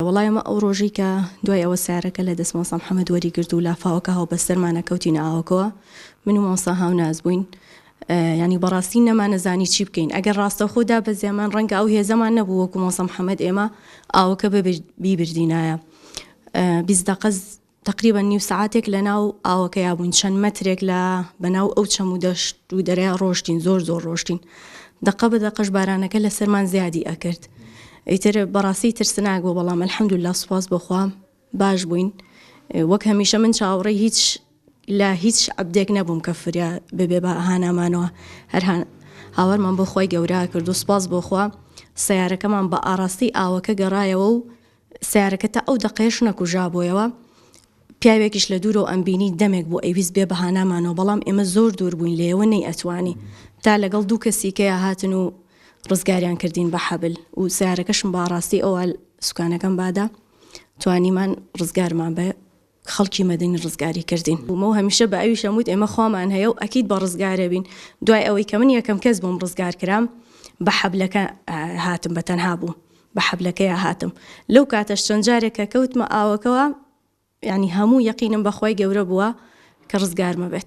وڵای ئەمە ئەو ڕۆژی کە دوای ئەوە سیارەکە لە دەست مامۆستا محەممەد وەری کرد و لافاوەکە هاو بەسەرمانە کەوتینە ئاوەکەوە من و مامۆستا هاوناز بووین. ینی بەڕاستی نەمانەزانی چی بکەین ئەگەر ڕاستەخۆدا بە زێمان ڕەنگە ئەو هێزەمان نەبوو وەکو مامۆستا محەممەد ئێمە ئاوەکە بیبردینایە 20 دقە تقریبا نیو ساعتێک لە ناو ئاوەکەیا بووین چەند مەترێک لە بەناو ئەو چەم و دەشت و دەرەیە ڕۆشتین زۆر ڕۆشتین دقە بە دقەش بارانەکە لە سەرمان زیادی ئەکرد ئیتر بەڕاستی ترسناک بوو بەڵام الحەمدوللا سوپاس بەخوا باش بووین وەک هەمیشە من چاوەڕێی هیچ عەبدێک نەبووم کە فریا ببێ بە هانامانەوە هەر هاوارمان بۆ خۆی گەورە کرد و سوپاس بۆخوا سیارەکەمان بە ئاراستی ئاوەکە گەڕایەوە و سیارەکە تا ئەو دقەیەش نەکوژابۆیەوە پیاوێکیش لە دوورەوە ئەمبینی دەمێک بۆ ئەویست بێ بەهانامانەوە بەڵام ئێمە زۆر دوور بووین لێەوە نەی ئەتوانی تا لەگەڵ دوو کەسیکەیە هاتن و ڕزگاریان کردین بە حەبل و سیارەکەشم بە ڕاستی ئەوە سوکانەکەم بادا توانیمان ڕزگارمان بە خەڵکی مەدەنی ڕزگاری کردین بوومە هەمیشە بە ئەوی شەموت ئێمە خۆمان هەیە و ئەکید بە ڕزگارە بین دوای ئەوەی کە من یەکەم کەس بووم ڕزگار کرام بە حەبلەکە هاتم بە تەنها بوو بە حەبلەکەیە هاتم لەو کاتەش چەند جارێکە کەوتمە ئاوەکەوە ینی هەموو یەقینم بەخوای گەورە بووە کە ڕزگارمە بێت.